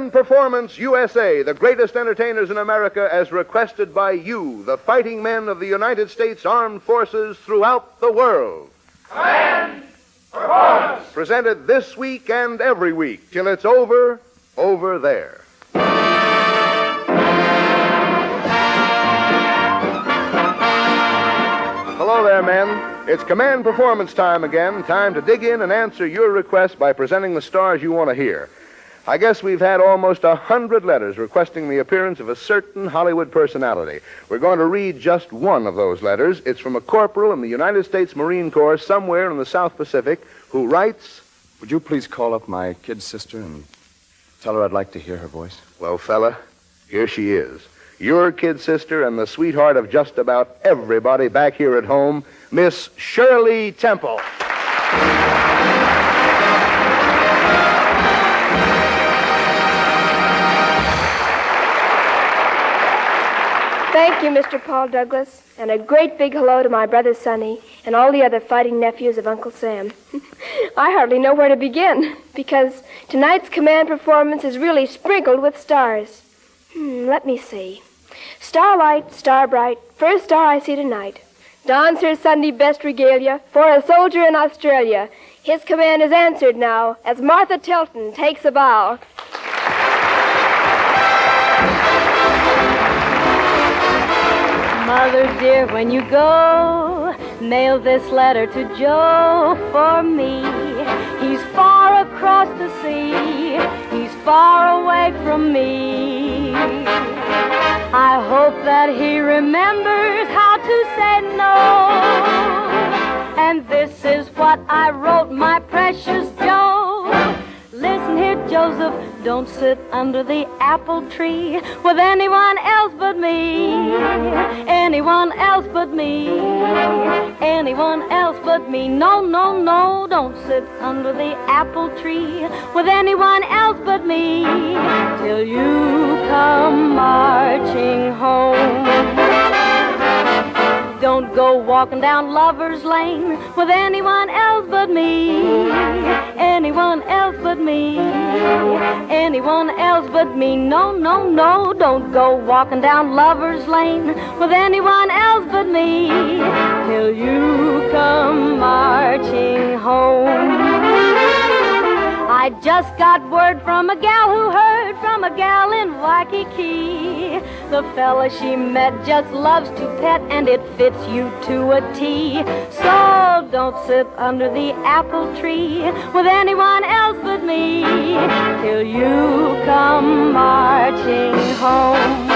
Command Performance USA, the greatest entertainers in America, as requested by you, the fighting men of the United States Armed Forces throughout the world. Command Performance! Presented this week and every week till it's over there. Hello there, men. It's Command Performance time again. Time to dig in and answer your requests by presenting the stars you want to hear. I guess we've had almost 100 letters requesting the appearance of a certain Hollywood personality. We're going to read just one of those letters. It's from a corporal in the United States Marine Corps somewhere in the South Pacific who writes, "Would you please call up my kid sister and tell her I'd like to hear her voice?" Well, fella, here she is. Your kid sister and the sweetheart of just about everybody back here at home, Miss Shirley Temple. Thank you, Mr. Paul Douglas, and a great big hello to my brother Sonny and all the other fighting nephews of Uncle Sam. I hardly know where to begin, because tonight's Command Performance is really sprinkled with stars. Let me see. Starlight, star bright, first star I see tonight. Dons her Sunday best regalia for a soldier in Australia. His command is answered now as Martha Tilton takes a bow. Mother dear, when you go, mail this letter to Joe for me. He's far across the sea, he's far away from me. I hope that he remembers how to say no. And this is what I wrote, my precious Joe. Listen here, Joseph, don't sit under the apple tree with anyone else but me. Anyone else but me. Anyone else but me. No, no, no, don't sit under the apple tree with anyone else but me till you come marching home. Don't go walking down Lover's Lane with anyone else but me. Anyone else but me. Anyone else but me. No, no, no, don't go walking down Lover's Lane with anyone else but me till you come marching home. I just got word from a gal who heard from a gal in Waikiki. The fella she met just loves to pet, and it fits you to a T. So don't sit under the apple tree with anyone else but me till you come marching home.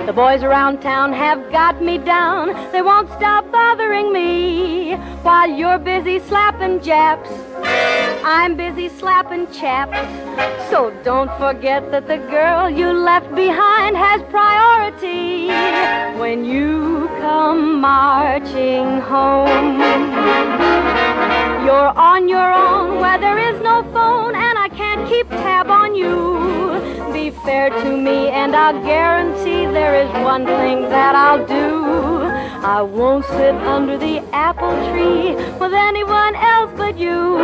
The boys around town have got me down. They won't stop bothering me while you're busy slapping Japs. I'm busy slapping chaps. So don't forget that the girl you left behind has priority when you come marching home. You're on your own where there is no phone, and I can't keep tab on you. Be fair to me, and I'll guarantee there is one thing that I'll do. I won't sit under the apple tree with anyone else but you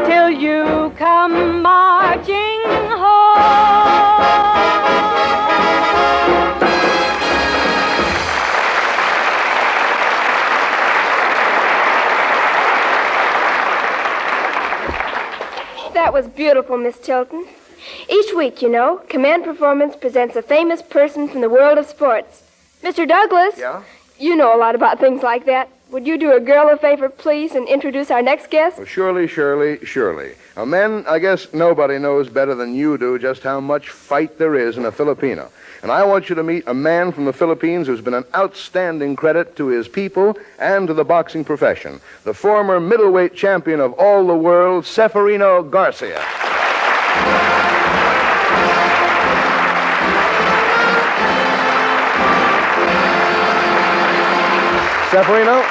till you come marching home. That was beautiful, Miss Tilton. Each week, you know, Command Performance presents a famous person from the world of sports. Mr. Douglas? Yeah? You know a lot about things like that. Would you do a girl a favor, please, and introduce our next guest? Well, surely. Now, men, I guess nobody knows better than you do just how much fight there is in a Filipino. And I want you to meet a man from the Philippines who's been an outstanding credit to his people and to the boxing profession. The former middleweight champion of all the world, Seferino Garcia. Seferino,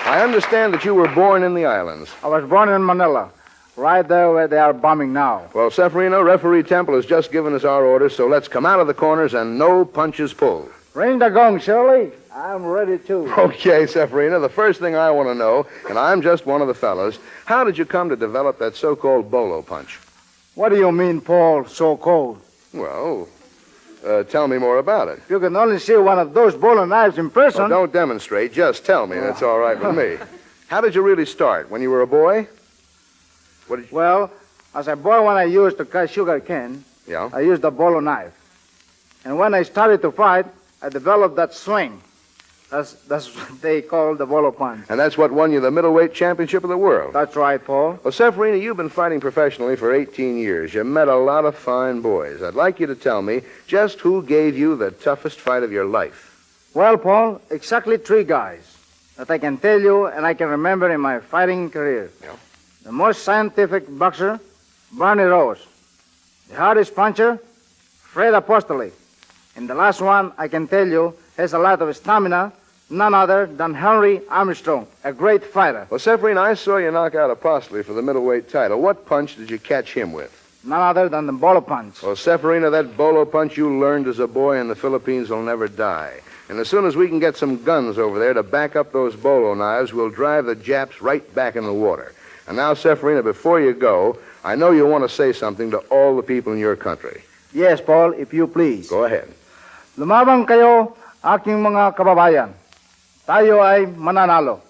I understand that you were born in the islands. I was born in Manila, right there where they are bombing now. Well, Seferino, Referee Temple has just given us our orders, so let's come out of the corners and no punches pulled. Ring the gong, Shirley. I'm ready, too. Okay, Seferino, the first thing I want to know, and I'm just one of the fellas, how did you come to develop that so-called bolo punch? What do you mean, Paul, so cold? Well, tell me more about it. You can only see one of those bolo knives in person. Well, don't demonstrate. Just tell me. That's all right with me. How did you really start? When you were a boy? Well, as a boy, when I used to cut sugar cane, Yeah? I used a bolo knife. And when I started to fight, I developed that swing. That's what they call the bolo punch. And that's what won you the middleweight championship of the world. That's right, Paul. Well, Severino, you've been fighting professionally for 18 years. You met a lot of fine boys. I'd like you to tell me just who gave you the toughest fight of your life. Well, Paul, exactly 3 guys that I can tell you and I can remember in my fighting career. Yeah. The most scientific boxer, Barney Rose. The hardest puncher, Fred Apostoli. And the last one, I can tell you, has a lot of stamina, none other than Henry Armstrong, a great fighter. Well, Severino, I saw you knock out Apostoli for the middleweight title. What punch did you catch him with? None other than the bolo punch. Well, Severino, that bolo punch you learned as a boy in the Philippines will never die. And as soon as we can get some guns over there to back up those bolo knives, we'll drive the Japs right back in the water. And now, Severino, before you go, I know you want to say something to all the people in your country. Yes, Paul, if you please. Go ahead. Lumabang kayo, aking mga kababayan. Tayo ay mananalo.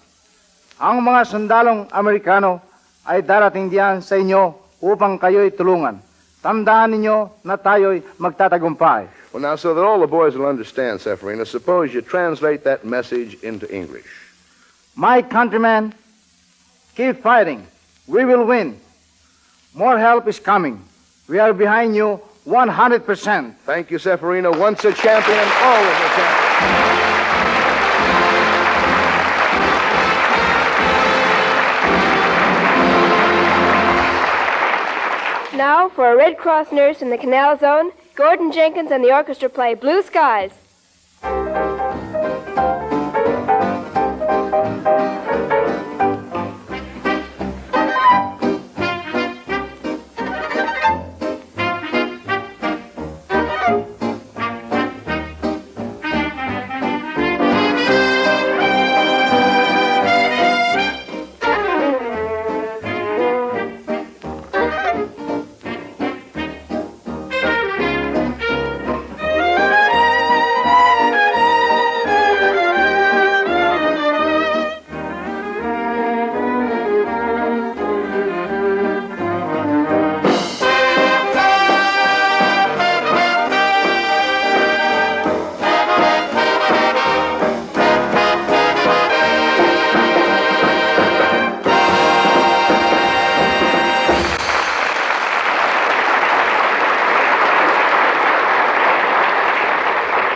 Ang mga sundalong Amerikano ay darating diyan sa inyo upang kayo'y tulungan. Tandaan ninyo na tayo'y magtatagumpay. Well, now, so that all the boys will understand, Severino, suppose you translate that message into English. My countrymen, keep fighting. We will win. More help is coming. We are behind you 100%. Thank you, Severino. Once a champion, always a champion. Now, for a Red Cross nurse in the Canal Zone, Gordon Jenkins and the orchestra play Blue Skies.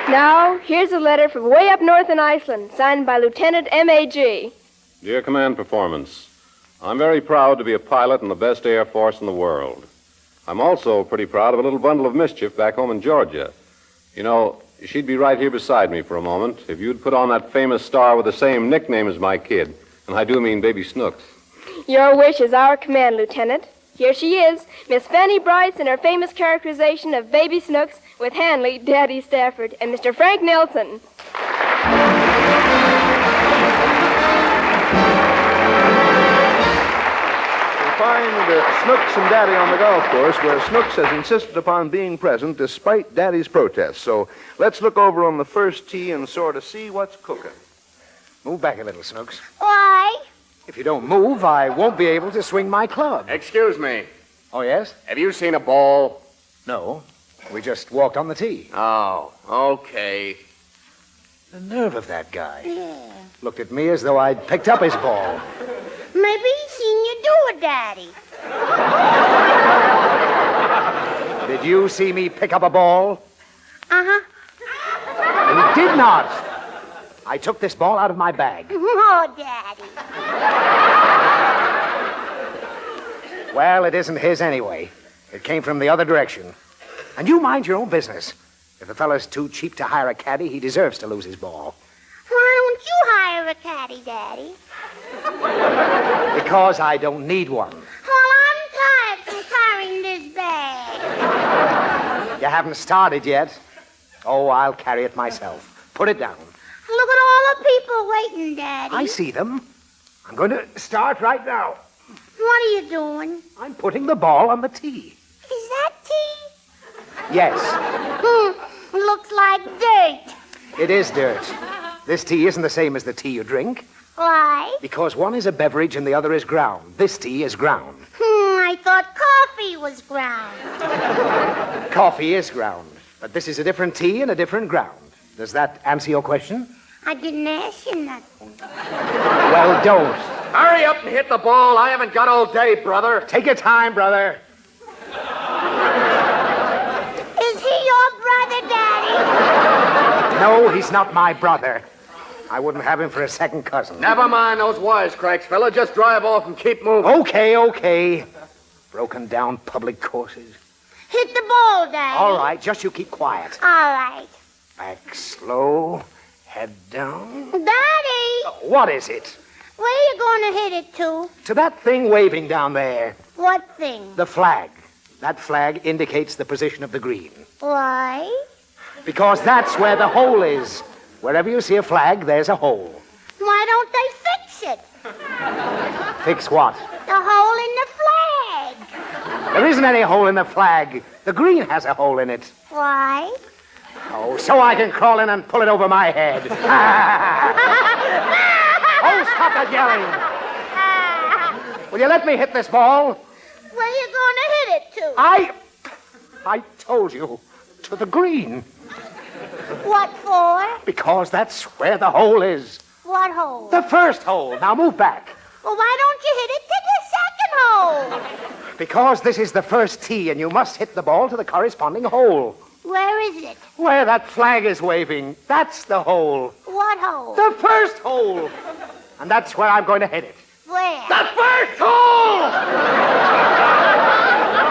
Now, here's a letter from way up north in Iceland, signed by Lieutenant M.A.G. Dear Command Performance, I'm very proud to be a pilot in the best Air Force in the world. I'm also pretty proud of a little bundle of mischief back home in Georgia. You know, she'd be right here beside me for a moment if you'd put on that famous star with the same nickname as my kid. And I do mean Baby Snooks. Your wish is our command, Lieutenant. Here she is, Miss Fanny Bryce in her famous characterization of Baby Snooks with Hanley, Daddy Stafford, and Mr. Frank Nelson. You'll find Snooks and Daddy on the golf course, where Snooks has insisted upon being present despite Daddy's protests. So let's look over on the first tee and sort of see what's cooking. Move back a little, Snooks. Why? If you don't move, I won't be able to swing my club. Excuse me. Oh, yes? Have you seen a ball? No. We just walked on the tee. Oh, okay. The nerve of that guy. Yeah. Looked at me as though I'd picked up his ball. Maybe he's seen you do it, Daddy. Did you see me pick up a ball? Uh-huh. You did not. I took this ball out of my bag. Oh, Daddy. Well, it isn't his anyway. It came from the other direction. And you mind your own business. If the fellow's too cheap to hire a caddy, he deserves to lose his ball. Why don't you hire a caddy, Daddy? Because I don't need one. Well, I'm tired from carrying this bag. You haven't started yet. Oh, I'll carry it myself. Put it down. Look at all the people waiting, Daddy. I see them. I'm going to start right now. What are you doing? I'm putting the ball on the tee. Yes. Looks like dirt. It is dirt. This tea isn't the same as the tea you drink. Why? Because one is a beverage and the other is ground. This tea is ground. I thought coffee was ground. Coffee is ground. But this is a different tea and a different ground. Does that answer your question? I didn't ask you nothing. Well, don't. Hurry up and hit the ball. I haven't got all day, brother. Take your time, brother. Is he your brother, Daddy? No, he's not my brother. I wouldn't have him for a second cousin. Never mind those wisecracks, fella. Just drive off and keep moving. Okay. Broken down public courses. Hit the ball, Daddy. All right, just you keep quiet. All right. Back slow, head down. Daddy! What is it? Where are you going to hit it to? To that thing waving down there. What thing? The flag. That flag indicates the position of the green. Why? Because that's where the hole is. Wherever you see a flag, there's a hole. Why don't they fix it? Fix what? The hole in the flag. There isn't any hole in the flag. The green has a hole in it. Why? Oh, so I can crawl in and pull it over my head. Oh, stop that yelling. Will you let me hit this ball? Where are you going to hit it to? I told you, to the green. What for? Because that's where the hole is. What hole? The first hole. Now move back. Well, why don't you hit it to the second hole? Because this is the first tee, and you must hit the ball to the corresponding hole. Where is it? Where that flag is waving. That's the hole. What hole? The first hole. And that's where I'm going to hit it. Where? The first hole!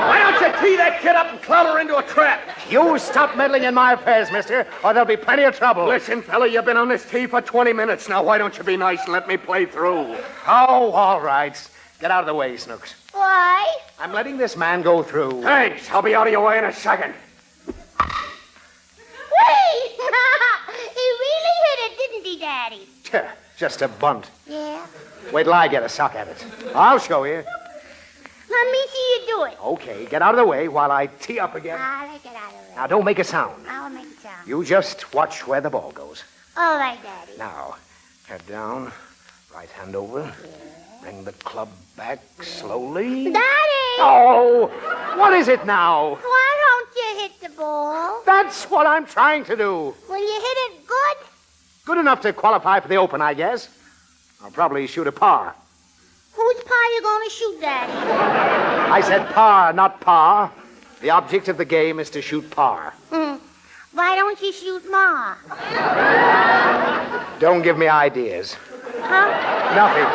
Why don't you tee that kid up and clobber into a trap? You stop meddling in my affairs, mister, or there'll be plenty of trouble. Listen, fella, you've been on this tee for 20 minutes now. Why don't you be nice and let me play through? Oh, all right. Get out of the way, Snooks. Why? I'm letting this man go through. Thanks. I'll be out of your way in a second. Wait! He really hit it, didn't he, Daddy? Just a bunt. Yeah. Wait till I get a suck at it. I'll show you. Let me see you do it. Okay, get out of the way while I tee up again. I'll get out of it. Now, don't make a sound. I'll make it sound. You just watch where the ball goes. All right, Daddy. Now, head down, right hand over. Yeah. Bring the club back slowly. Daddy! Oh, what is it now? Why don't you hit the ball? That's what I'm trying to do. Will you hit it good? Good enough to qualify for the Open, I guess. I'll probably shoot a par. Whose par you going to shoot, Daddy? I said par, not par. The object of the game is to shoot par. Why don't you shoot Ma? Don't give me ideas. Huh? Nothing.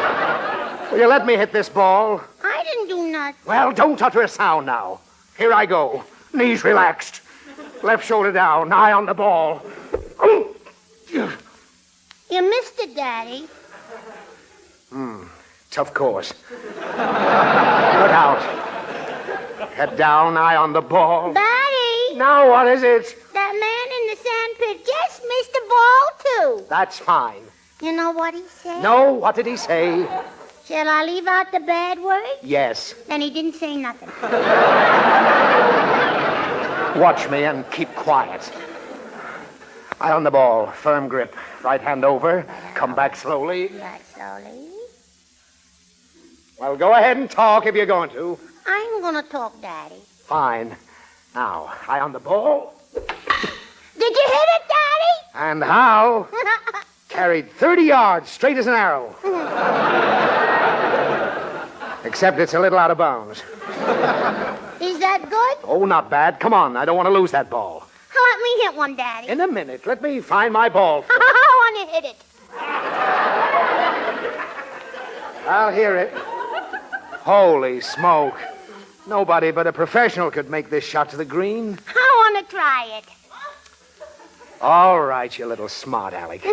Will you let me hit this ball? I didn't do nothing. Well, don't utter a sound now. Here I go. Knees relaxed. Left shoulder down. Eye on the ball. You missed it, Daddy. Tough course. Look out. Head down, eye on the ball. Daddy! Now what is it? That man in the sandpit just missed the ball, too. That's fine. You know what he said? No, what did he say? Shall I leave out the bad word? Yes. Then he didn't say nothing. Watch me and keep quiet. Eye on the ball, firm grip. Right hand over. Come back slowly. Back slowly. Well, go ahead and talk if you're going to. I'm going to talk, Daddy. Fine. Now, eye on the ball. Did you hit it, Daddy? And how? Carried 30 yards, straight as an arrow. Except it's a little out of bounds. Is that good? Oh, not bad. Come on, I don't want to lose that ball. Let me hit one, Daddy. In a minute. Let me find my ball. I want to hit it. I'll hear it. Holy smoke. Nobody but a professional could make this shot to the green. I want to try it. All right, you little smart aleck.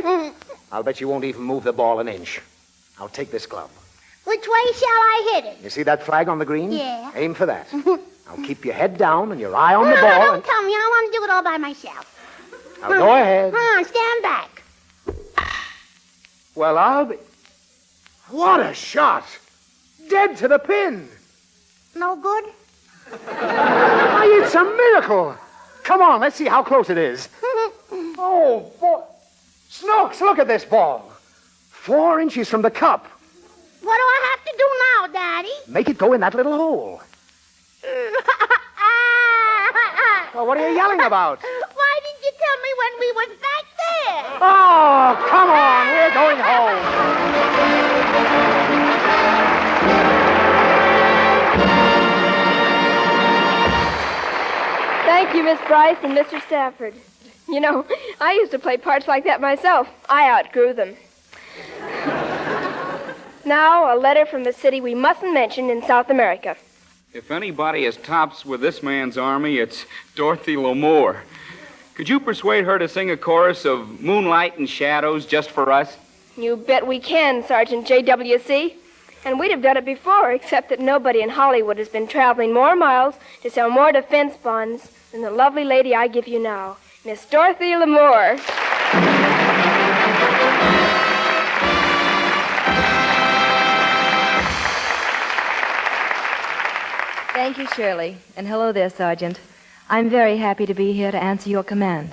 I'll bet you won't even move the ball an inch. I'll take this glove. Which way shall I hit it? You see that flag on the green? Yeah. Aim for that. Now keep your head down and your eye on the ball. Don't tell me. I want to do it all by myself. Now go ahead. Stand back. Well, I'll be... What a shot! Dead to the pin. No good? Why, it's a miracle. Come on, let's see how close it is. Oh, boy. Snooks, look at this ball. 4 inches from the cup. What do I have to do now, Daddy? Make it go in that little hole. Well, what are you yelling about? Why didn't you tell me when we was back there? Oh, come on, we're going home. Thank you, Miss Bryce and Mr. Stafford. You know, I used to play parts like that myself. I outgrew them. Now, a letter from a city we mustn't mention in South America. If anybody is tops with this man's army, it's Dorothy L'Amour. Could you persuade her to sing a chorus of Moonlight and Shadows just for us? You bet we can, Sergeant J.W.C. And we'd have done it before, except that nobody in Hollywood has been traveling more miles to sell more defense bonds than the lovely lady I give you now, Miss Dorothy L'Amour. Thank you, Shirley. And hello there, Sergeant. I'm very happy to be here to answer your command.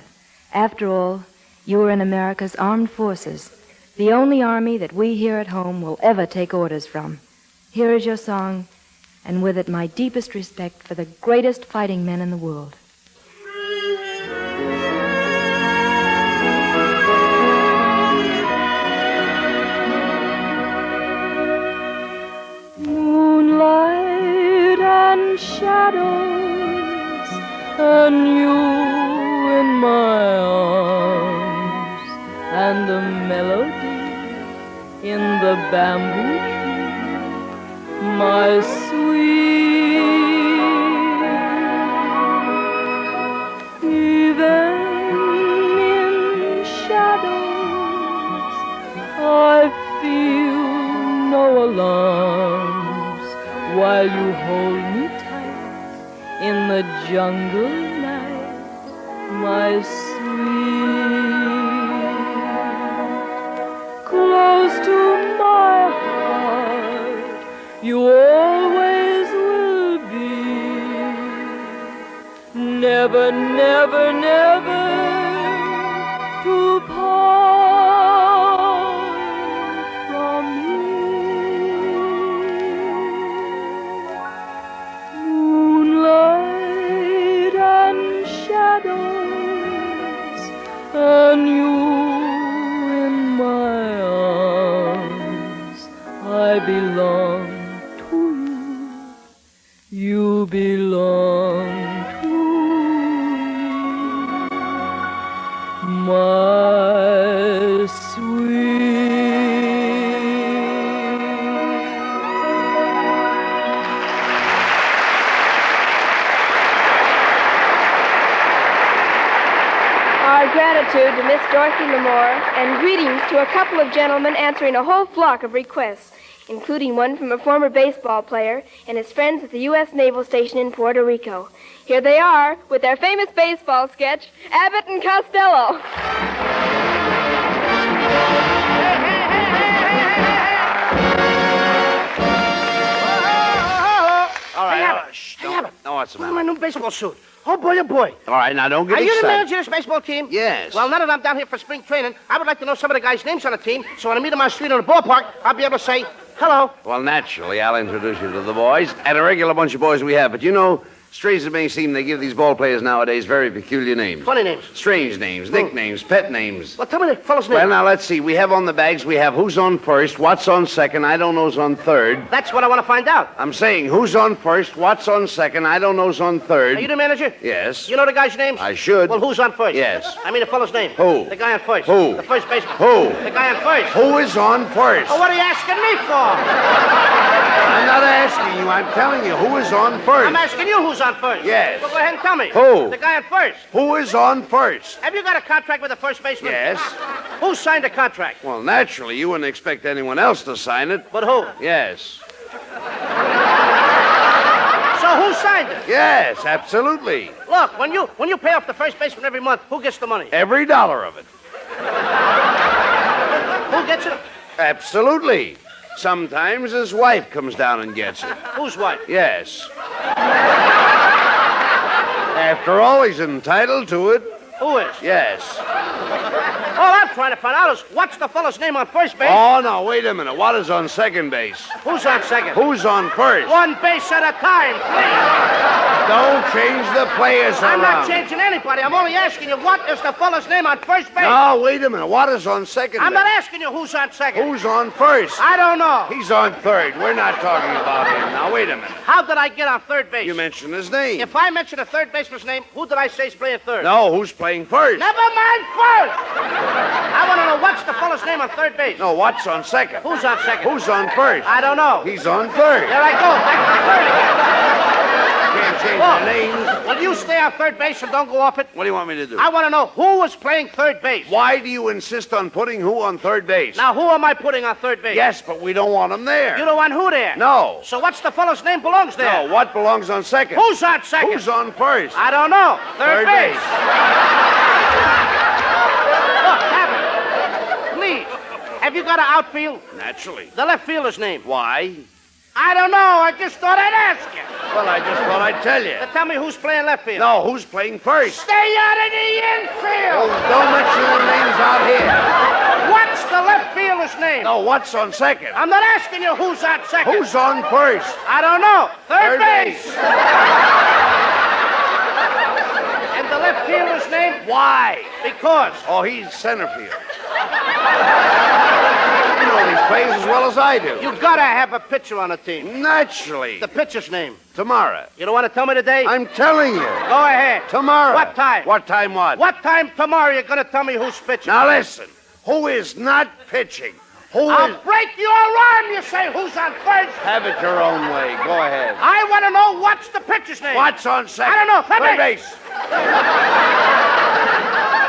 After all, you are in America's armed forces, the only army that we here at home will ever take orders from. Here is your song, and with it my deepest respect for the greatest fighting men in the world. Moonlight and shadows, and you in my arms, and the melody in the bamboo tree, my sweet. Even in shadows, I feel no alarms while you hold me tight in the jungle night, my sweet. Close to my heart, you always will be. Never, never, never to part from me. Moonlight and shadows, and you in my arms. I belong to you. You belong to me, my sweet. Our gratitude to Miss Dorothy L'Amour, and greetings to a couple of gentlemen answering a whole flock of requests, including one from a former baseball player and his friends at the U.S. Naval Station in Puerto Rico. Here they are with their famous baseball sketch, Abbott and Costello. All right, Hey, all Abbott. right. Shh, Hey, don't- Abbott. No, what's the Look matter? at my new baseball suit. Oh, boy, oh, boy. All right, now don't get Are you the excited. manager of this baseball team? Yes. Well, now that I'm down here for spring training, I would like to know some of the guys' names on the team, so when I meet them on the street or in the ballpark, I'll be able to say, hello. Well, naturally, I'll introduce you to the boys, and a regular bunch of boys we have. But you know, strange as it may seem, they give these ball players nowadays very peculiar names. Funny names. Strange names, nicknames, pet names. Well, tell me the fellow's name. Well, now, let's see. We have on the bags, we have who's on first, what's on second, I don't know's on third. That's what I want to find out. I'm saying who's on first, what's on second, I don't know's on third. Are you the manager? Yes. You know the guys' names? I should. Well, who's on first? Yes. I mean the fellow's name. Who? The guy on first. Who? The first baseman. Who? The guy on first. Who is on first? Oh, what are you asking me for? I'm not asking you, I'm telling you who is on first. I'm asking you who's on first. Yes. Well, go ahead and tell me. Who? The guy on first. Who is on first? Have you got a contract with the first baseman? Yes. Who signed the contract? Well, naturally, you wouldn't expect anyone else to sign it. But who? Yes. So who signed it? Yes, absolutely. Look, when you pay off the first baseman every month, who gets the money? Every dollar of it. Who gets it? Absolutely. Sometimes his wife comes down and gets it. Whose wife? Yes. After all, he's entitled to it. Who is? Yes. All I'm trying to find out is what's the fellow's name on first base? Oh, no, wait a minute. What is on second base? Who's on second? Who's on first? One base at a time, please. Don't change the players I'm around. not changing anybody. I'm only asking you what is the fellow's name on first base? No, wait a minute. What is on second I'm base? not asking you who's on second. Who's on first? I don't know. He's on third. We're not talking about him. Now, wait a minute. How did I get on third base? You mentioned his name. If I mention a third baseman's name, who did I say is playing third? No, who's playing first? Never mind first. I want to know what's the fellow's name on third base. No, what's on second? Who's on second? Who's on first? I don't know. He's on third. There I go. Back to third again. Can't change the names. Will you stay on third base and don't go off it? What do you want me to do? I want to know who was playing third base. Why do you insist on putting who on third base? Now, who am I putting on third base? Yes, but we don't want him there. You don't want who there? No. So what's the fellow's name belongs there? No, what belongs on second? Who's on second? Who's on first? I don't know. Third base. Look, Captain, please, have you got an outfield? Naturally. The left fielder's name. Why? I don't know. I just thought I'd ask you. Well, I just thought I'd tell you. Now tell me who's playing left field. No, who's playing first? Stay out of the infield. Oh, don't mention the names out here. What's the left fielder's name? No, what's on second? I'm not asking you who's on second. Who's on first? I don't know. Third base. And the left fielder's name? Why? Because. Oh, he's center field. You know these plays as well as I do. You gotta have a pitcher on a team. Naturally. The pitcher's name? Tomorrow. You don't want to tell me today? I'm telling you. Go ahead. Tomorrow. What time? What time what? What time tomorrow you're gonna tell me who's pitching? Now listen. Who is not pitching? I'll break your arm, you say. Who's on first? Have it your own way. Go ahead. I want to know what's the pitcher's name. What's on second? I don't know. Third base.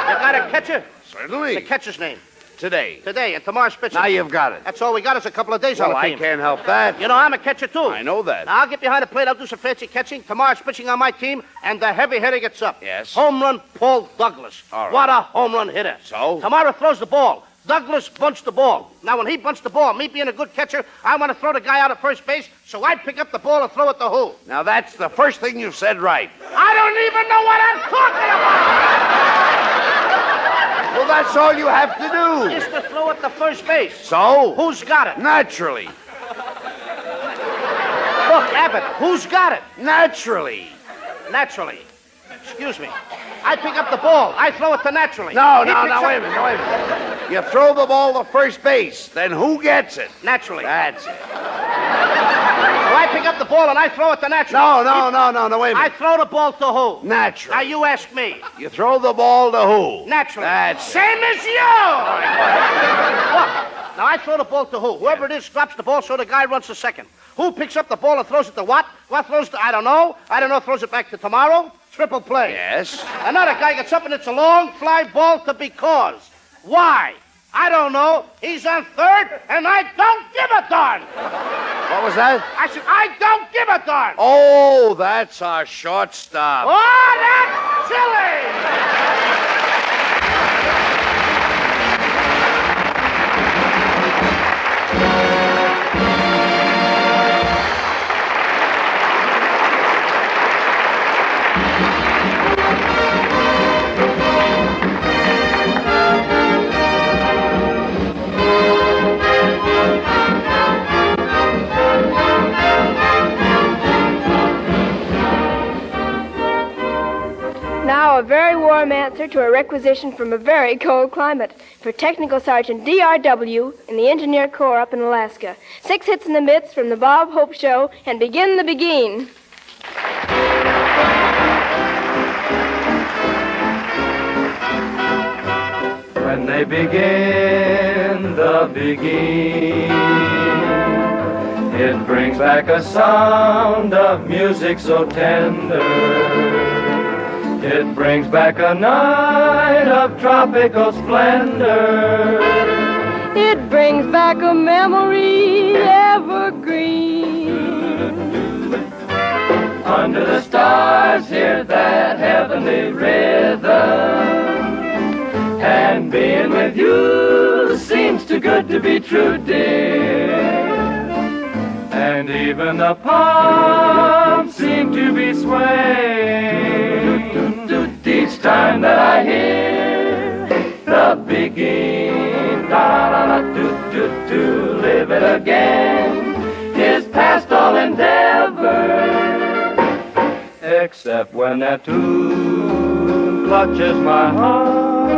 You got a catcher? Certainly. The catcher's name. Today. Today, and tomorrow's pitcher. Now you've got it. That's all we got is a couple of days Well, on the I team. can't help that. You know, I'm a catcher, too. I know that. Now, I'll get behind the plate. I'll do some fancy catching. Tomorrow's pitching on my team, and the heavy hitter gets up. Yes. Home run, Paul Douglas. All right. What a home run hitter. So? Tomorrow throws the ball. Douglas bunched the ball. Now, when he bunched the ball, me being a good catcher, I want to throw the guy out at first base, so I pick up the ball and throw it to who? Now, that's the first thing you've said right. I don't even know what I'm talking about! Well, that's all you have to do. Is to throw it to first base. So? Who's got it? Naturally. Look, Abbott, who's got it? Naturally. Naturally. Excuse me. I pick up the ball. I throw it to naturally. No, He picks wait a up- minute. You throw the ball to first base. Then who gets it? Naturally. That's it. So I pick up the ball and I throw it to naturally. No, wait a I minute. throw the ball to who? Naturally. Now you ask me. You throw the ball to who? Naturally. That's Same as you! Look, now I throw the ball to who? Whoever it is drops the ball so the guy runs to second. Who picks up the ball and throws it to what? What throws to, I don't know. Throws it back to tomorrow. Triple play. Yes. Another guy gets up and it's a long fly ball to because. Why? I don't know. He's on third and I don't give a darn. What was that? I said, I don't give a darn. Oh, that's our shortstop. Oh, that's silly. Now, a very warm answer to a requisition from a very cold climate for Technical Sergeant DRW in the Engineer Corps up in Alaska. 6 hits in the midst from the Bob Hope Show, and begin the begin. When they begin the begin, it brings back a sound of music so tender. It brings back a night of tropical splendor. It brings back a memory evergreen. Under the stars, hear that heavenly rhythm. And being with you seems too good to be true, dear. and even the palms seem to be swaying. Each time that I hear the begin, to live it again is past all endeavor, except when that tune clutches my heart,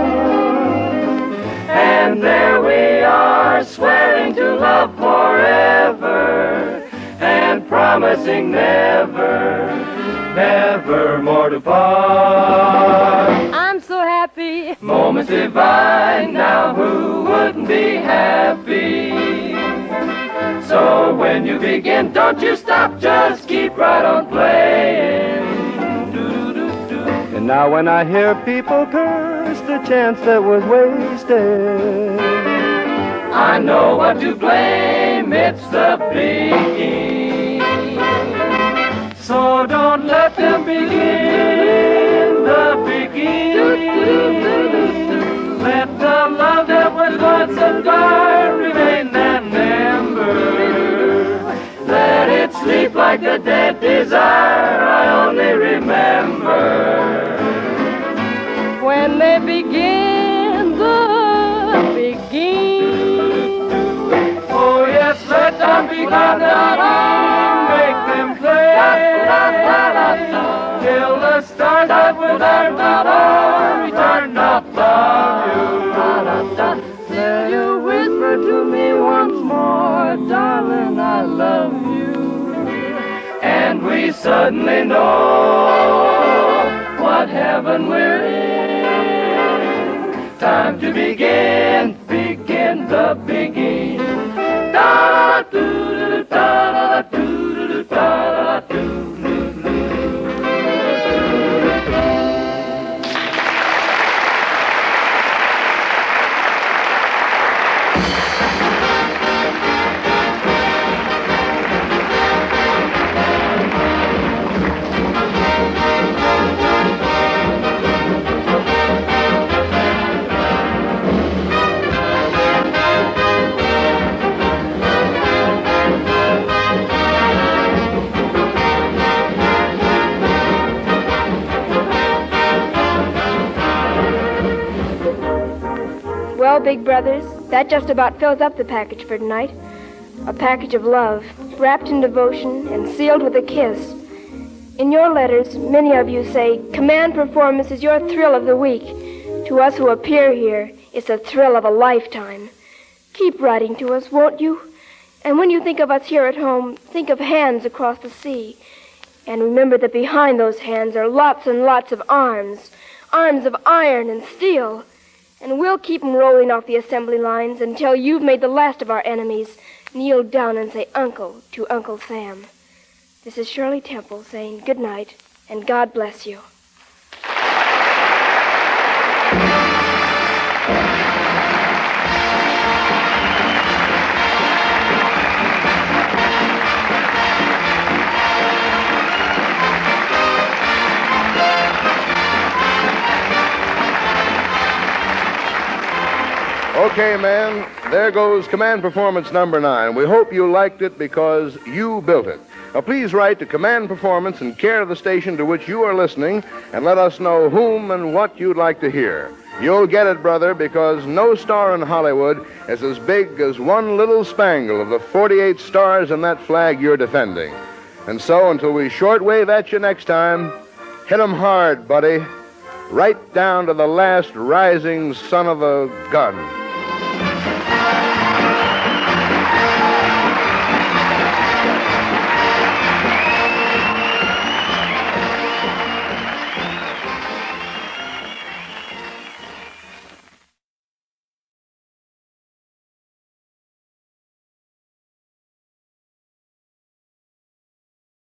and there we are swearing to love forever and promising never, never more to part. I'm so happy. Moments divine, now who wouldn't be happy? So when you begin, don't you stop, just keep right on playing. And now when I hear people curse the chance that was wasted, I know what to blame, it's the beginning. So don't let them begin the beginning. Let the love that was once a fire remain an ember. Let it sleep like a dead desire I only remember. When they begin the beginning. Oh yes, let them begin the beginning. Make them play till the stars that were there before return not love you. Let you whisper to me once more, darling, I love you. And we suddenly know what heaven we're in. Time to begin, begin the begin. Da da da da da da da. Well, big brothers, that just about fills up the package for tonight. A package of love, wrapped in devotion and sealed with a kiss. In your letters, many of you say, Command Performance is your thrill of the week. To us who appear here, it's the thrill of a lifetime. Keep writing to us, won't you? And when you think of us here at home, think of hands across the sea. And remember that behind those hands are lots and lots of arms. Arms of iron and steel. And we'll keep 'em rolling off the assembly lines until you've made the last of our enemies kneel down and say uncle to Uncle Sam. This is Shirley Temple saying good night and God bless you. Okay, man, there goes Command Performance number 9. We hope you liked it because you built it. Now, please write to Command Performance in care of the station to which you are listening and let us know whom and what you'd like to hear. You'll get it, brother, because no star in Hollywood is as big as one little spangle of the 48 stars in that flag you're defending. And so, until we shortwave at you next time, hit 'em hard, buddy. Right down to the last rising son of a gun.